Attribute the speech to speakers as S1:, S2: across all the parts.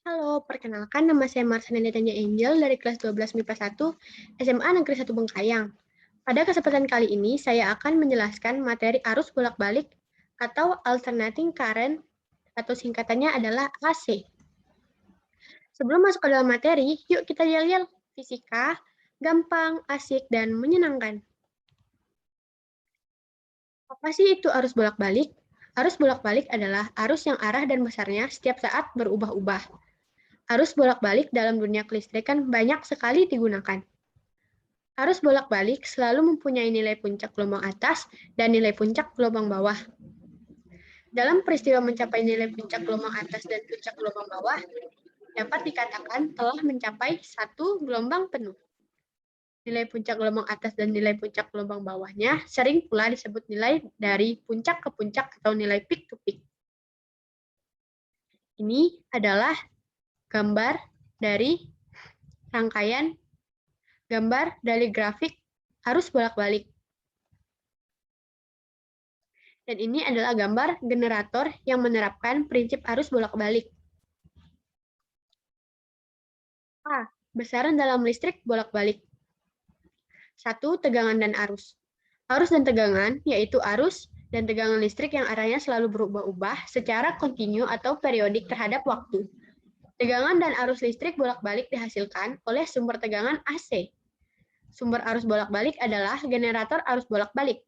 S1: Halo, perkenalkan nama saya Marcelina Tanya Angel dari kelas 12 MIPA 1 SMA Negeri 1 Bengkayang. Pada kesempatan kali ini, saya akan menjelaskan materi arus bolak-balik atau alternating current atau singkatannya adalah AC. Sebelum masuk ke dalam materi, yuk kita lihat fisika, gampang, asik, dan menyenangkan. Apa sih itu arus bolak-balik? Arus bolak-balik adalah arus yang arah dan besarnya setiap saat berubah-ubah. Arus bolak-balik dalam dunia kelistrikan banyak sekali digunakan. Arus bolak-balik selalu mempunyai nilai puncak gelombang atas dan nilai puncak gelombang bawah. Dalam peristiwa mencapai nilai puncak gelombang atas dan puncak gelombang bawah, dapat dikatakan telah mencapai satu gelombang penuh. Nilai puncak gelombang atas dan nilai puncak gelombang bawahnya sering pula disebut nilai dari puncak ke puncak atau nilai peak to peak. Ini adalah gambar dari rangkaian gambar dari grafik arus bolak-balik. Dan ini adalah gambar generator yang menerapkan prinsip arus bolak-balik. A. Besaran dalam listrik bolak-balik. 1. Tegangan dan arus. Arus dan tegangan, yaitu arus dan tegangan listrik yang arahnya selalu berubah-ubah secara kontinu atau periodik terhadap waktu. Tegangan dan arus listrik bolak-balik dihasilkan oleh sumber tegangan AC. Sumber arus bolak-balik adalah generator arus bolak-balik.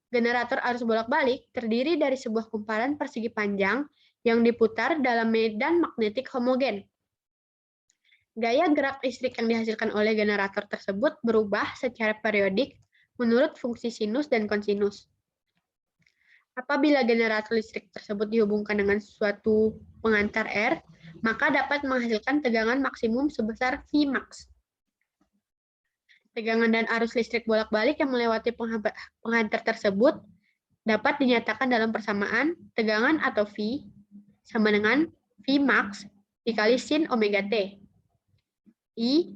S1: Generator arus bolak-balik terdiri dari sebuah kumparan persegi panjang yang diputar dalam medan magnetik homogen. Gaya gerak listrik yang dihasilkan oleh generator tersebut berubah secara periodik menurut fungsi sinus dan kosinus. Apabila generator listrik tersebut dihubungkan dengan suatu pengantar R, maka dapat menghasilkan tegangan maksimum sebesar Vmax. Tegangan dan arus listrik bolak-balik yang melewati pengantar tersebut dapat dinyatakan dalam persamaan tegangan atau V sama dengan Vmax dikali sin omega T. I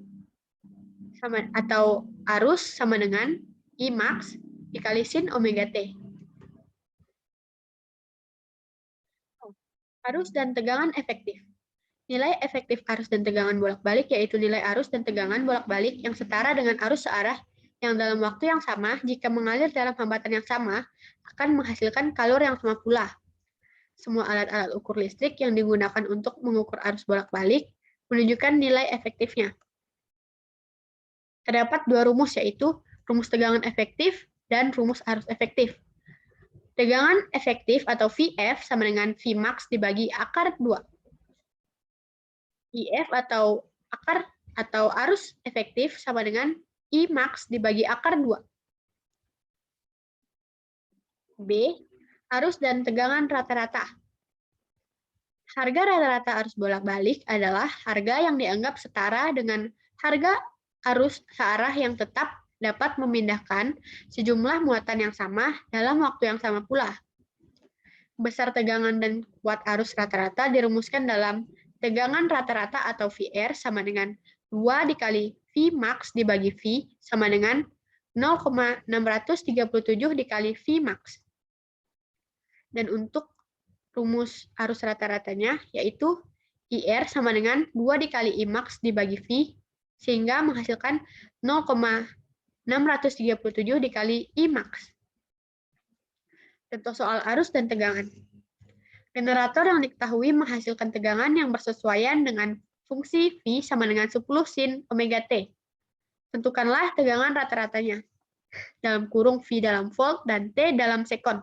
S1: sama atau arus sama dengan I max dikali sin omega T. Arus dan tegangan efektif. Nilai efektif arus dan tegangan bolak-balik yaitu nilai arus dan tegangan bolak-balik yang setara dengan arus searah yang dalam waktu yang sama jika mengalir dalam hambatan yang sama akan menghasilkan kalor yang sama pula. Semua alat-alat ukur listrik yang digunakan untuk mengukur arus bolak-balik menunjukkan nilai efektifnya. Terdapat dua rumus, yaitu rumus tegangan efektif dan rumus arus efektif. Tegangan efektif atau Vf sama dengan Vmax dibagi akar 2. IF atau akar atau arus efektif sama dengan I max dibagi akar 2. B. Arus dan tegangan rata-rata. Harga rata-rata arus bolak-balik adalah harga yang dianggap setara dengan harga arus searah yang tetap dapat memindahkan sejumlah muatan yang sama dalam waktu yang sama pula. Besar tegangan dan kuat arus rata-rata dirumuskan dalam tegangan rata-rata atau VR sama dengan 2 dikali Vmax dibagi V sama dengan 0,637 dikali Vmax. Dan untuk rumus arus rata-ratanya yaitu IR sama dengan 2 dikali Imax dibagi V sehingga menghasilkan 0,637 dikali Imax. Contoh soal arus dan tegangan. Generator yang diketahui menghasilkan tegangan yang bersesuaian dengan fungsi V sama dengan 10 sin omega T. Tentukanlah tegangan rata-ratanya dalam kurung V dalam volt dan T dalam sekon.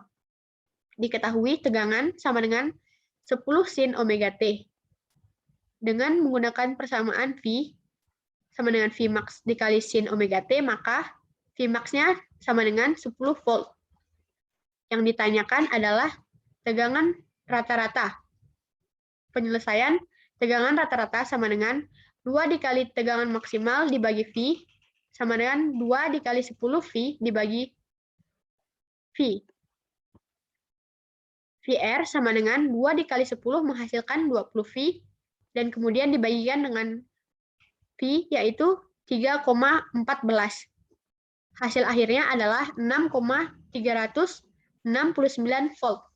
S1: Diketahui tegangan sama dengan 10 sin omega T. Dengan menggunakan persamaan V sama dengan Vmax dikali sin omega T, maka Vmax-nya sama dengan 10 volt. Yang ditanyakan adalah tegangan rata-rata. Penyelesaian tegangan rata-rata sama dengan 2 dikali tegangan maksimal dibagi V sama dengan 2 dikali 10 V dibagi V. VR sama dengan 2 dikali 10 menghasilkan 20 V dan kemudian dibagikan dengan V yaitu 3,14. Hasil akhirnya adalah 6,369 volt.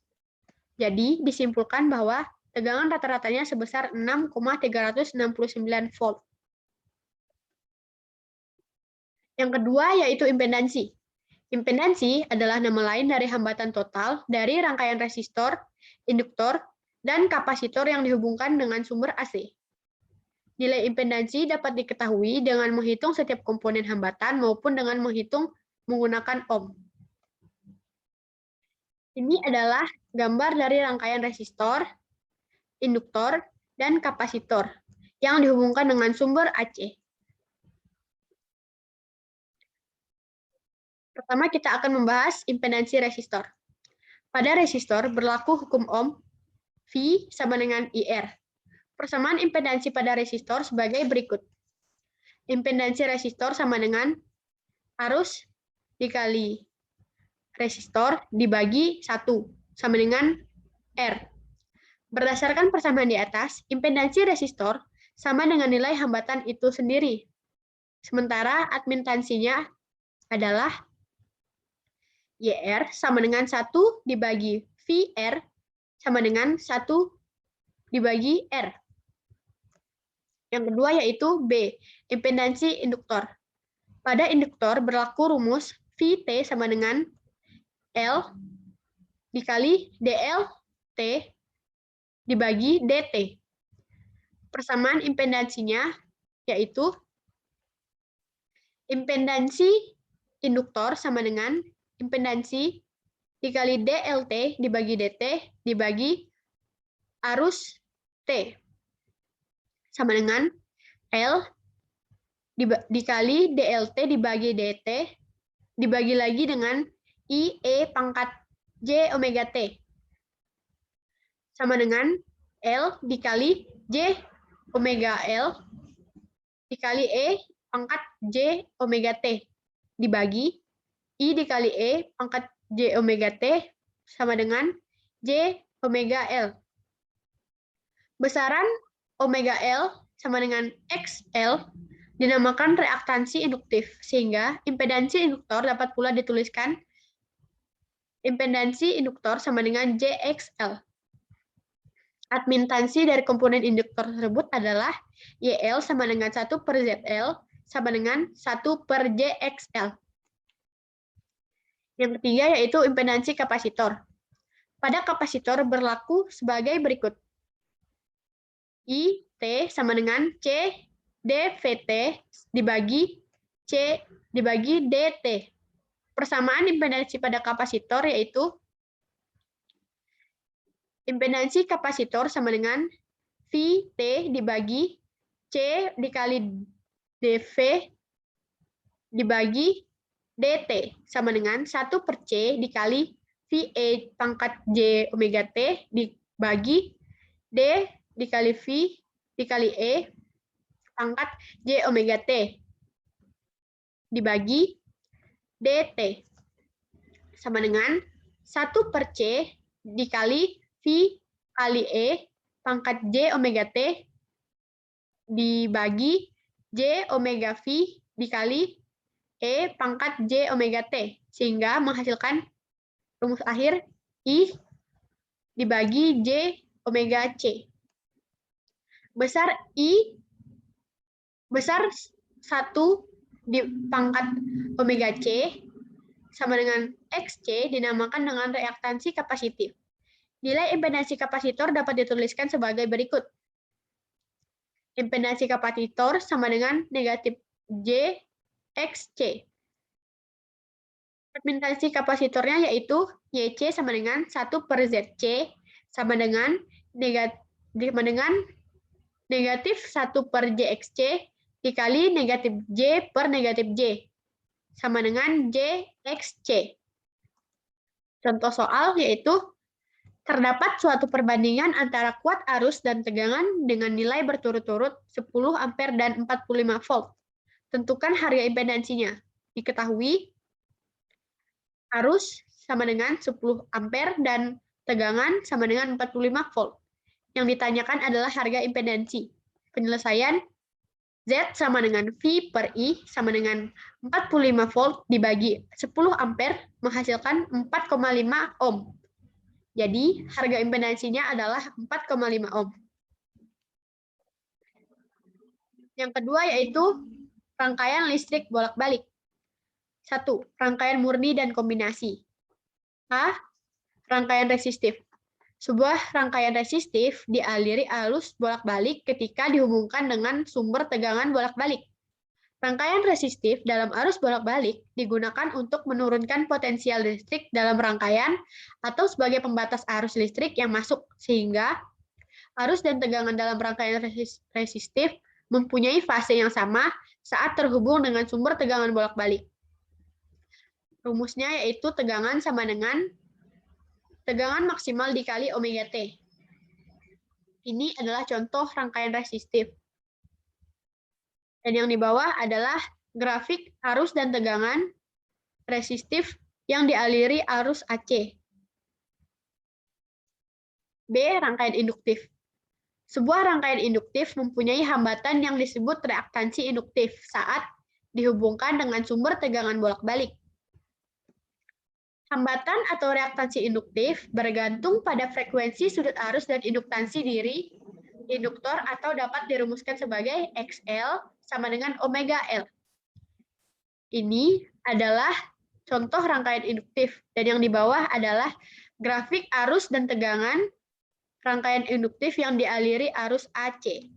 S1: Jadi disimpulkan bahwa tegangan rata-ratanya sebesar 6,369 volt. Yang kedua yaitu impedansi. Impedansi adalah nama lain dari hambatan total dari rangkaian resistor, induktor, dan kapasitor yang dihubungkan dengan sumber AC. Nilai impedansi dapat diketahui dengan menghitung setiap komponen hambatan maupun dengan menghitung menggunakan ohm. Ini adalah gambar dari rangkaian resistor, induktor, dan kapasitor yang dihubungkan dengan sumber AC. Pertama, kita akan membahas impedansi resistor. Pada resistor berlaku hukum Ohm, V sama dengan IR. Persamaan impedansi pada resistor sebagai berikut. Impedansi resistor sama dengan arus dikali resistor dibagi 1 sama dengan R. Berdasarkan persamaan di atas, impedansi resistor sama dengan nilai hambatan itu sendiri. Sementara admintansinya adalah YR sama dengan 1 dibagi VR sama dengan 1 dibagi R. Yang kedua yaitu B, impedansi induktor. Pada induktor berlaku rumus VT sama dengan L dikali DLT dibagi DT. Persamaan impedansinya yaitu impedansi induktor sama dengan impedansi dikali DLT dibagi DT dibagi arus T sama dengan L dikali DLT dibagi DT dibagi lagi dengan IE pangkat J omega T sama dengan L dikali J omega L dikali E pangkat J omega T dibagi I dikali E pangkat J omega T sama dengan J omega L. Besaran omega L sama dengan XL dinamakan reaktansi induktif, sehingga impedansi induktor dapat pula dituliskan impedansi induktor sama dengan JXL. Admintansi dari komponen induktor tersebut adalah YL sama dengan 1 per ZL sama dengan 1 per JXL. Yang ketiga yaitu impedansi kapasitor. Pada kapasitor berlaku sebagai berikut. IT sama dengan C dVT dibagi C dibagi DT. Persamaan impedansi pada kapasitor yaitu impedansi kapasitor sama dengan VT dibagi C dikali dV dibagi DT sama dengan 1 per C dikali VE pangkat J omega T dibagi D dikali V dikali E pangkat J omega T dibagi DT sama dengan 1 per C dikali V kali E pangkat J omega T dibagi J omega V dikali E pangkat J omega T, sehingga menghasilkan rumus akhir I dibagi J omega C. Besar I besar 1 di pangkat omega C sama dengan XC dinamakan dengan reaktansi kapasitif. Nilai impedansi kapasitor dapat dituliskan sebagai berikut. Impedansi kapasitor sama dengan negatif J XC. Admintansi kapasitornya yaitu YC sama dengan 1 per ZC sama dengan negatif 1 per JXC dikali negatif J per negatif J sama dengan JXC. Contoh soal yaitu terdapat suatu perbandingan antara kuat arus dan tegangan dengan nilai berturut-turut 10 ampere dan 45 volt. Tentukan harga impedansinya. Diketahui arus sama dengan 10 ampere dan tegangan sama dengan 45 volt. Yang ditanyakan adalah harga impedansi. Penyelesaian Z sama dengan V per I sama dengan 45 volt dibagi 10 ampere menghasilkan 4,5 ohm. Jadi, harga impedansinya adalah 4,5 ohm. Yang kedua yaitu rangkaian listrik bolak-balik. 1. Rangkaian murni dan kombinasi. A. Rangkaian resistif. Sebuah rangkaian resistif dialiri arus bolak-balik ketika dihubungkan dengan sumber tegangan bolak-balik. Rangkaian resistif dalam arus bolak-balik digunakan untuk menurunkan potensial listrik dalam rangkaian atau sebagai pembatas arus listrik yang masuk, sehingga arus dan tegangan dalam rangkaian resistif mempunyai fase yang sama saat terhubung dengan sumber tegangan bolak-balik. Rumusnya yaitu tegangan sama dengan tegangan maksimal dikali omega T. Ini adalah contoh rangkaian resistif. Dan yang di bawah adalah grafik arus dan tegangan resistif yang dialiri arus AC. B. Rangkaian induktif. Sebuah rangkaian induktif mempunyai hambatan yang disebut reaktansi induktif saat dihubungkan dengan sumber tegangan bolak-balik. Hambatan atau reaktansi induktif bergantung pada frekuensi sudut arus dan induktansi diri induktor atau dapat dirumuskan sebagai XL sama dengan omega L. Ini adalah contoh rangkaian induktif, dan yang di bawah adalah grafik arus dan tegangan rangkaian induktif yang dialiri arus AC.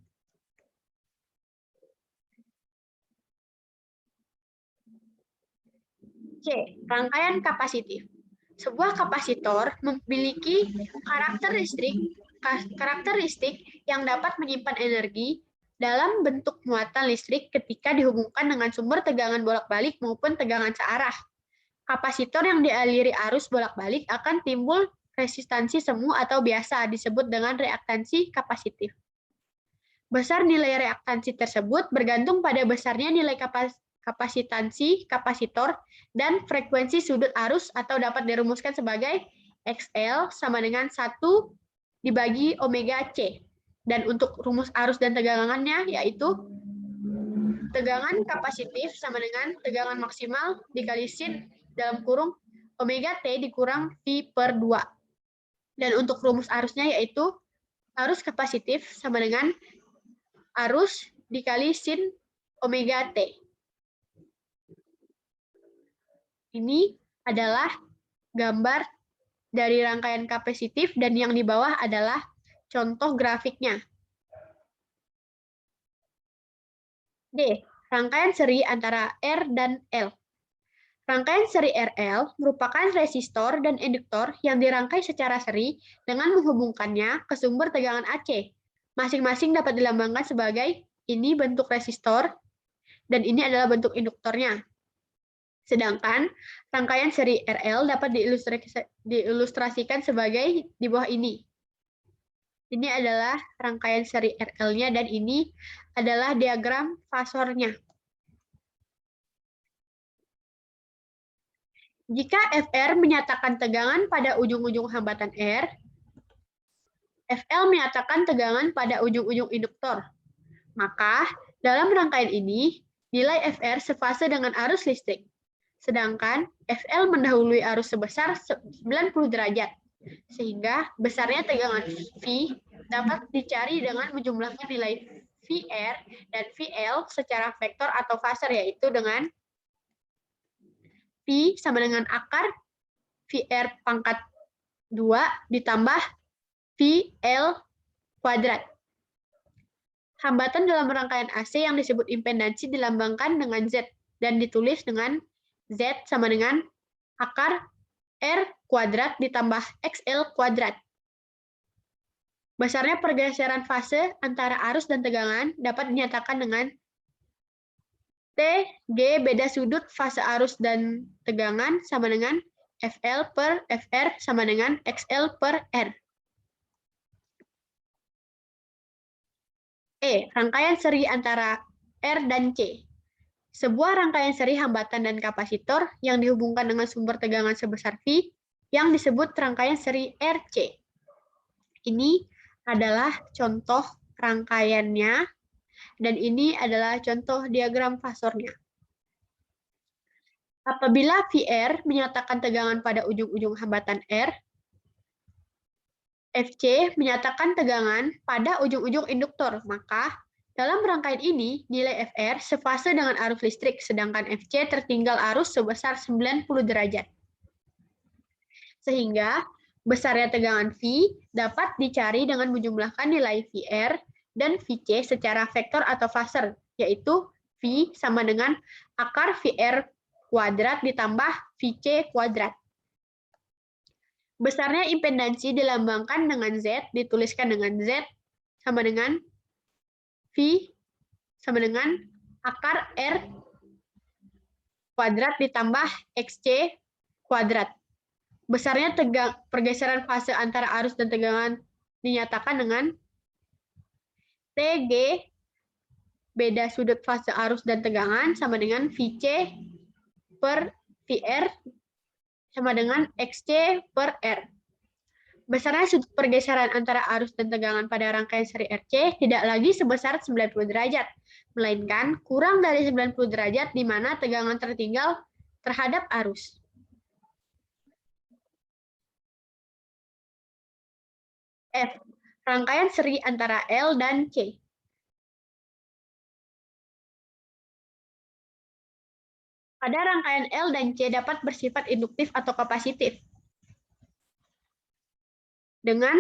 S1: C. Rangkaian kapasitif. Sebuah kapasitor memiliki karakteristik yang dapat menyimpan energi dalam bentuk muatan listrik ketika dihubungkan dengan sumber tegangan bolak-balik maupun tegangan searah. Kapasitor yang dialiri arus bolak-balik akan timbul resistansi semu atau biasa disebut dengan reaktansi kapasitif. Besar nilai reaktansi tersebut bergantung pada besarnya nilai kapasitansi kapasitor dan frekuensi sudut arus atau dapat dirumuskan sebagai XL sama dengan 1 dibagi omega C. Dan untuk rumus arus dan tegangannya yaitu tegangan kapasitif sama dengan tegangan maksimal dikali sin dalam kurung omega T dikurang V per 2. Dan untuk rumus arusnya yaitu arus kapasitif sama dengan arus dikali sin omega T. Ini adalah gambar dari rangkaian kapasitif dan yang di bawah adalah contoh grafiknya. D. Rangkaian seri antara R dan L. Rangkaian seri RL merupakan resistor dan induktor yang dirangkai secara seri dengan menghubungkannya ke sumber tegangan AC. Masing-masing dapat dilambangkan sebagai ini bentuk resistor dan ini adalah bentuk induktornya. Sedangkan rangkaian seri RL dapat diilustrasikan sebagai di bawah ini. Ini adalah rangkaian seri RL-nya dan ini adalah diagram fasornya. Jika FR menyatakan tegangan pada ujung-ujung hambatan R, FL menyatakan tegangan pada ujung-ujung induktor. Maka dalam rangkaian ini, nilai FR sefase dengan arus listrik. Sedangkan FL mendahului arus sebesar 90 derajat, sehingga besarnya tegangan V dapat dicari dengan menjumlahkan nilai VR dan VL secara vektor atau faser, yaitu dengan V sama dengan akar VR pangkat 2 ditambah VL kuadrat. Hambatan dalam rangkaian AC yang disebut impedansi dilambangkan dengan Z dan ditulis dengan Z sama dengan akar R kuadrat ditambah XL kuadrat. Besarnya pergeseran fase antara arus dan tegangan dapat dinyatakan dengan T, G beda sudut fase arus dan tegangan sama dengan FL per FR sama dengan XL per R. E. Rangkaian seri antara R dan C. Sebuah rangkaian seri hambatan dan kapasitor yang dihubungkan dengan sumber tegangan sebesar V yang disebut rangkaian seri RC. Ini adalah contoh rangkaiannya dan ini adalah contoh diagram fasornya. Apabila VR menyatakan tegangan pada ujung-ujung hambatan R, FC menyatakan tegangan pada ujung-ujung induktor, maka dalam rangkaian ini, nilai FR sefase dengan arus listrik, sedangkan FC tertinggal arus sebesar 90 derajat. Sehingga besarnya tegangan V dapat dicari dengan menjumlahkan nilai VR dan VC secara vektor atau faser, yaitu V sama dengan akar VR kuadrat ditambah VC kuadrat. Besarnya impedansi dilambangkan dengan Z, dituliskan dengan Z sama dengan V sama dengan akar R kuadrat ditambah XC kuadrat. Besarnya pergeseran fase antara arus dan tegangan dinyatakan dengan TG beda sudut fase arus dan tegangan sama dengan VC per VR sama dengan XC per R. Besarnya sudut pergeseran antara arus dan tegangan pada rangkaian seri RC tidak lagi sebesar 90 derajat, melainkan kurang dari 90 derajat di mana tegangan tertinggal terhadap arus. F. Rangkaian seri antara L dan C. Pada rangkaian L dan C dapat bersifat induktif atau kapasitif. Dengan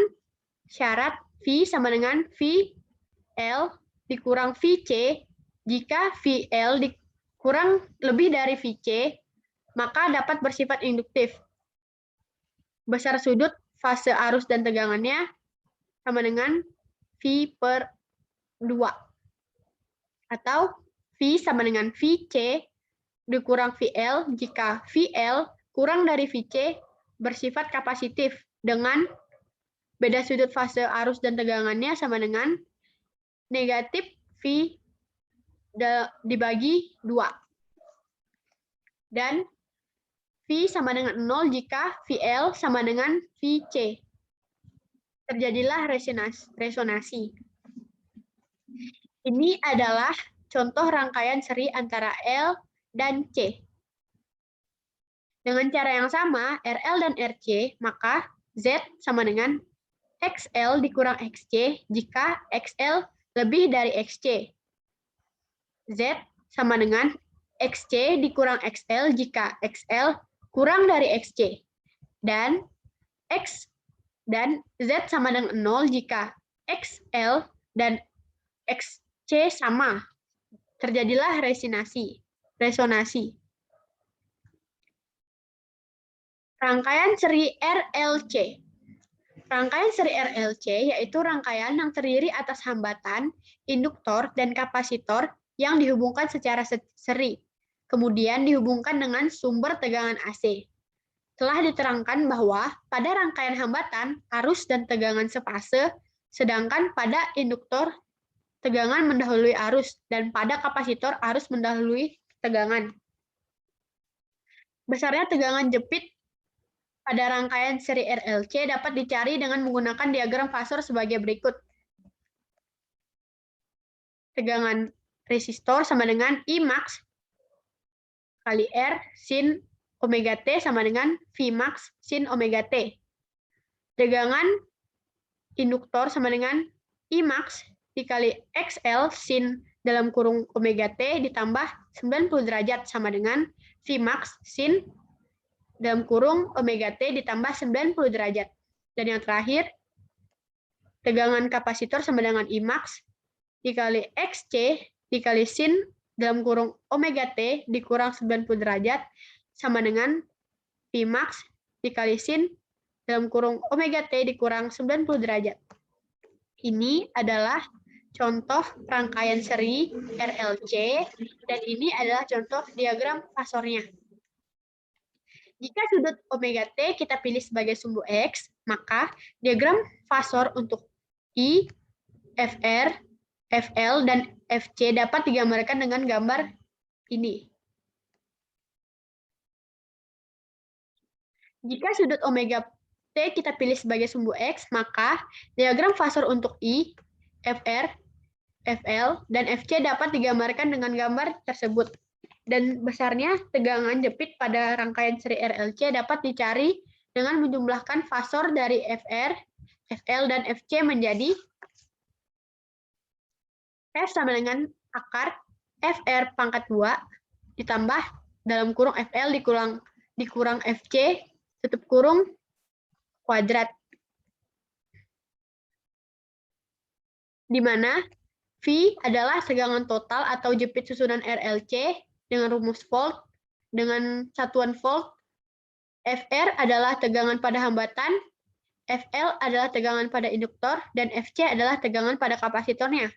S1: syarat V sama dengan VL dikurang VC, jika VL dikurang lebih dari VC, maka dapat bersifat induktif. Besar sudut fase arus dan tegangannya sama dengan V per 2. Atau V sama dengan VC dikurang VL jika VL kurang dari VC bersifat kapasitif dengan beda sudut fase arus dan tegangannya sama dengan negatif V dibagi 2. Dan V sama dengan 0 jika VL sama dengan VC. Terjadilah resonansi. Ini adalah contoh rangkaian seri antara L dan C. Dengan cara yang sama, RL dan RC, maka Z sama dengan XL dikurang XC jika XL lebih dari XC. Z sama dengan XC dikurang XL jika XL kurang dari XC. Dan Z sama dengan 0 jika XL dan XC sama. Terjadilah resonansi. Rangkaian seri RLC. Rangkaian seri RLC yaitu rangkaian yang terdiri atas hambatan, induktor, dan kapasitor yang dihubungkan secara seri, kemudian dihubungkan dengan sumber tegangan AC. Telah diterangkan bahwa pada rangkaian hambatan, arus dan tegangan sefase, sedangkan pada induktor, tegangan mendahului arus, dan pada kapasitor, arus mendahului tegangan. Besarnya tegangan jepit pada rangkaian seri RLC dapat dicari dengan menggunakan diagram fasor sebagai berikut. Tegangan resistor sama dengan I max kali R sin omega T sama dengan V max sin omega T. Tegangan induktor sama dengan I max dikali XL sin dalam kurung omega T ditambah 90 derajat sama dengan V max sin dalam kurung omega T ditambah 90 derajat. Dan yang terakhir, tegangan kapasitor sama dengan I max dikali XC dikali sin dalam kurung omega T dikurang 90 derajat sama dengan V max dikali sin dalam kurung omega T dikurang 90 derajat. Ini adalah contoh rangkaian seri RLC, dan ini adalah contoh diagram fasornya. Jika sudut omega T kita pilih sebagai sumbu X, maka diagram fasor untuk I, FR, FL, dan FC dapat digambarkan dengan gambar ini. Jika sudut omega T kita pilih sebagai sumbu X, maka diagram fasor untuk I, FR, FL, dan FC dapat digambarkan dengan gambar tersebut. Dan besarnya tegangan jepit pada rangkaian seri RLC dapat dicari dengan menjumlahkan fasor dari FR FL dan FC menjadi F sama dengan akar FR pangkat 2 ditambah dalam kurung FL dikurang FC tutup kurung kuadrat. Di mana V adalah tegangan total atau jepit susunan RLC dengan rumus volt dengan satuan volt. FR adalah tegangan pada hambatan, FL adalah tegangan pada induktor, dan FC adalah tegangan pada kapasitornya.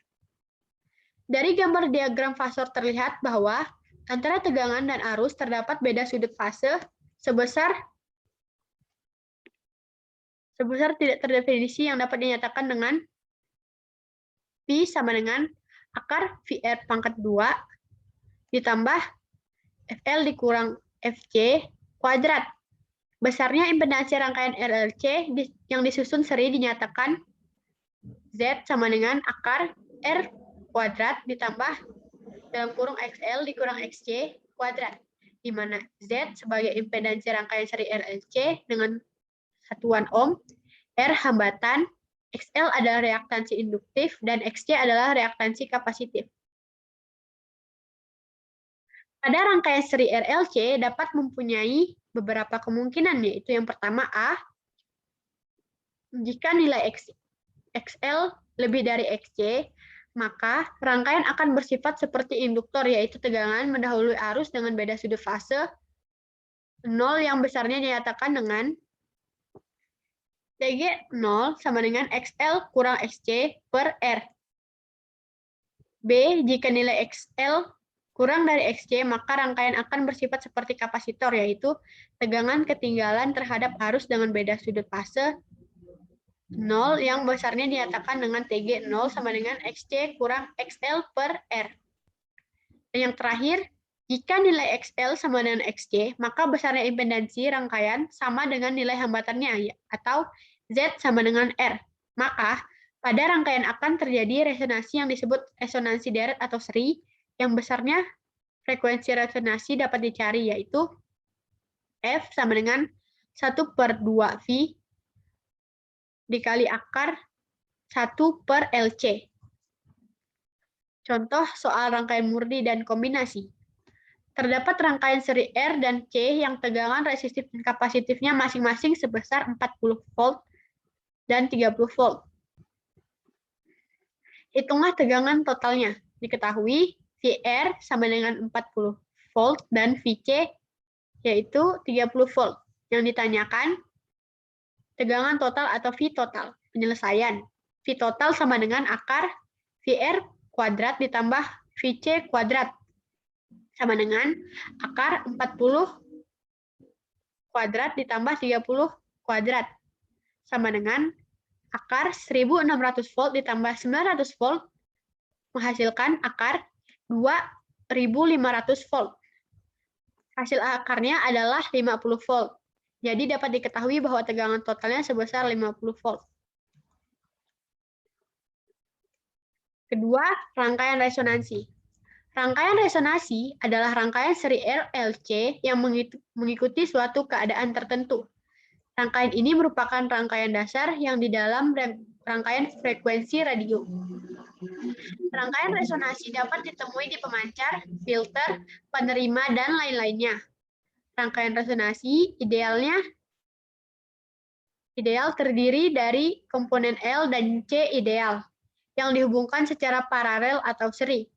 S1: Dari gambar diagram fasor terlihat bahwa antara tegangan dan arus terdapat beda sudut fase sebesar tidak terdefinisi yang dapat dinyatakan dengan V sama dengan akar VR pangkat 2 ditambah FL dikurang FC kuadrat. Besarnya impedansi rangkaian RLC yang disusun seri dinyatakan Z sama dengan akar R kuadrat ditambah dalam kurung XL dikurang XC kuadrat, di mana Z sebagai impedansi rangkaian seri RLC dengan satuan ohm, R hambatan, XL adalah reaktansi induktif, dan XC adalah reaktansi kapasitif. Pada rangkaian seri RLC dapat mempunyai beberapa kemungkinan, yaitu yang pertama A, jika nilai XL lebih dari XC, maka rangkaian akan bersifat seperti induktor, yaitu tegangan mendahului arus dengan beda sudut fase 0 yang besarnya dinyatakan dengan TG 0 sama dengan XL kurang XC per R. B, jika nilai XL kurang dari XC, maka rangkaian akan bersifat seperti kapasitor, yaitu tegangan ketinggalan terhadap arus dengan beda sudut fase 0 yang besarnya dinyatakan dengan TG 0 sama dengan XC kurang XL per R. Dan yang terakhir, jika nilai XL sama dengan XC, maka besarnya impedansi rangkaian sama dengan nilai hambatannya, atau Z sama dengan R. Maka, pada rangkaian akan terjadi resonansi yang disebut resonansi deret atau seri, yang besarnya frekuensi resonansi dapat dicari, yaitu F sama dengan 1/2V dikali akar 1/LC. Contoh soal rangkaian murni dan kombinasi. Terdapat rangkaian seri R dan C yang tegangan resistif dan kapasitifnya masing-masing sebesar 40 volt dan 30 volt. Hitunglah tegangan totalnya. Diketahui VR sama dengan 40 volt dan VC yaitu 30 volt. Yang ditanyakan tegangan total atau V total. Penyelesaian. V total sama dengan akar VR kuadrat ditambah VC kuadrat sama dengan akar 40 kuadrat ditambah 30 kuadrat sama dengan akar 1600 volt ditambah 900 volt menghasilkan akar 2500 volt. Hasil akarnya adalah 50 volt. Jadi dapat diketahui bahwa tegangan totalnya sebesar 50 volt. Kedua, rangkaian resonansi. Rangkaian resonansi adalah rangkaian seri RLC yang mengikuti suatu keadaan tertentu. Rangkaian ini merupakan rangkaian dasar yang di dalam rangkaian frekuensi radio. Rangkaian resonansi dapat ditemui di pemancar, filter, penerima, dan lain-lainnya. Rangkaian resonansi ideal terdiri dari komponen L dan C ideal yang dihubungkan secara paralel atau seri.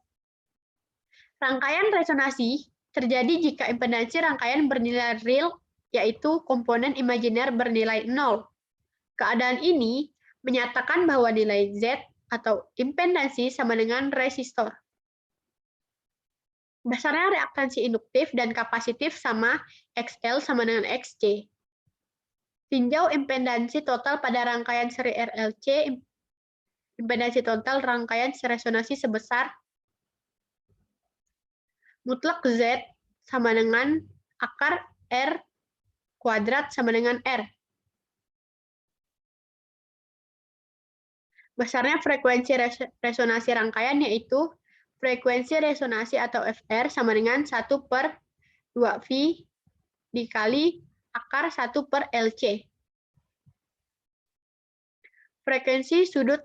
S1: Rangkaian resonansi terjadi jika impedansi rangkaian bernilai real, yaitu komponen imajiner bernilai 0. Keadaan ini menyatakan bahwa nilai Z atau impedansi sama dengan resistor. Besarnya reaktansi induktif dan kapasitif sama XL sama dengan XC. Tinjau impedansi total pada rangkaian seri RLC. Impedansi total rangkaian resonansi sebesar mutlak Z sama dengan akar R kuadrat sama dengan R. Besarnya frekuensi resonansi rangkaian yaitu frekuensi resonansi atau FR sama dengan 1/2V dikali akar 1/LC. Frekuensi sudut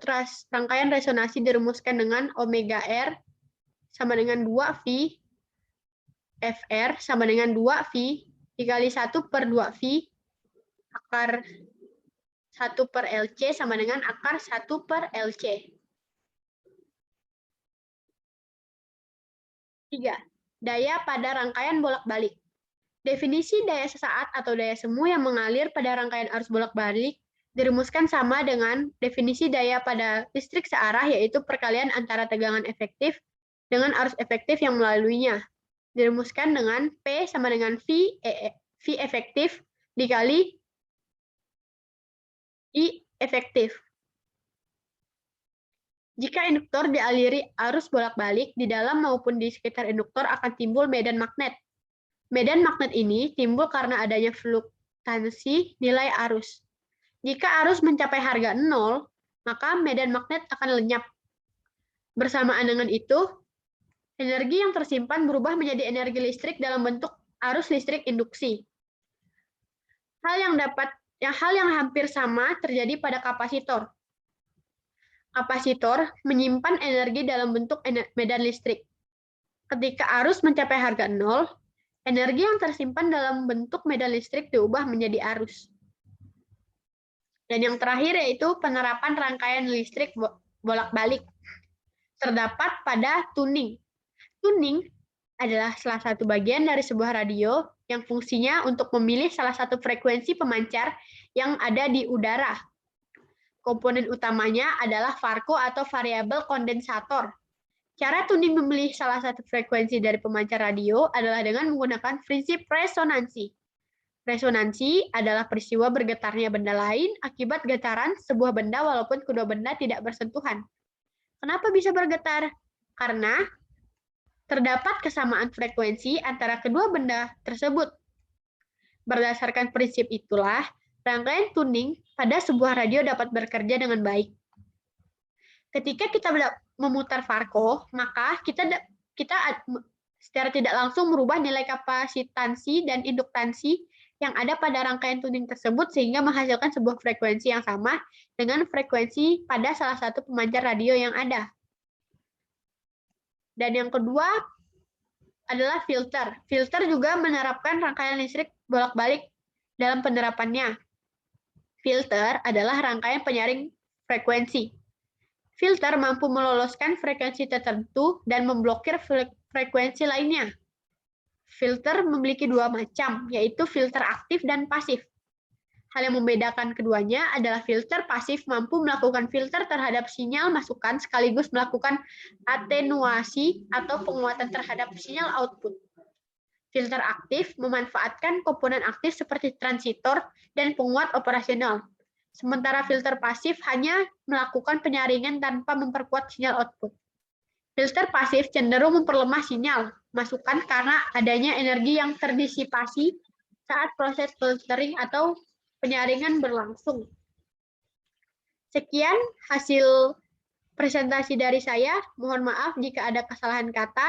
S1: rangkaian resonansi dirumuskan dengan omega R sama dengan 2V FR sama dengan 2V dikali 1/2V akar 1/LC sama dengan akar 1/LC. 3. Daya pada rangkaian bolak-balik. Definisi daya sesaat atau daya semu yang mengalir pada rangkaian arus bolak-balik dirumuskan sama dengan definisi daya pada listrik searah, yaitu perkalian antara tegangan efektif dengan arus efektif yang melaluinya. Dirumuskan dengan P sama dengan V efektif dikali I efektif. Jika induktor dialiri arus bolak-balik, di dalam maupun di sekitar induktor akan timbul medan magnet. Medan magnet ini timbul karena adanya fluktuasi nilai arus. Jika arus mencapai harga 0, maka medan magnet akan lenyap. Bersamaan dengan itu, energi yang tersimpan berubah menjadi energi listrik dalam bentuk arus listrik induksi. Hal yang hampir sama terjadi pada kapasitor. Kapasitor menyimpan energi dalam bentuk medan listrik. Ketika arus mencapai harga 0, energi yang tersimpan dalam bentuk medan listrik diubah menjadi arus. Dan yang terakhir yaitu penerapan rangkaian listrik bolak-balik. Terdapat pada tuning. Tuning adalah salah satu bagian dari sebuah radio yang fungsinya untuk memilih salah satu frekuensi pemancar yang ada di udara. Komponen utamanya adalah varko atau variabel kondensator. Cara tuning memilih salah satu frekuensi dari pemancar radio adalah dengan menggunakan prinsip resonansi. Resonansi adalah peristiwa bergetarnya benda lain akibat getaran sebuah benda walaupun kedua benda tidak bersentuhan. Kenapa bisa bergetar? Karena terdapat kesamaan frekuensi antara kedua benda tersebut. Berdasarkan prinsip itulah, rangkaian tuning pada sebuah radio dapat bekerja dengan baik. Ketika kita memutar varko, maka kita secara tidak langsung merubah nilai kapasitansi dan induktansi yang ada pada rangkaian tuning tersebut sehingga menghasilkan sebuah frekuensi yang sama dengan frekuensi pada salah satu pemancar radio yang ada. Dan yang kedua adalah filter. Filter juga menerapkan rangkaian listrik bolak-balik dalam penerapannya. Filter adalah rangkaian penyaring frekuensi. Filter mampu meloloskan frekuensi tertentu dan memblokir frekuensi lainnya. Filter memiliki dua macam, yaitu filter aktif dan pasif. Hal yang membedakan keduanya adalah filter pasif mampu melakukan filter terhadap sinyal masukan sekaligus melakukan atenuasi atau penguatan terhadap sinyal output. Filter aktif memanfaatkan komponen aktif seperti transistor dan penguat operasional. Sementara filter pasif hanya melakukan penyaringan tanpa memperkuat sinyal output. Filter pasif cenderung memperlemah sinyal masukan karena adanya energi yang terdisipasi saat proses filtering atau penyaringan berlangsung. Sekian hasil presentasi dari saya. Mohon maaf jika ada kesalahan kata.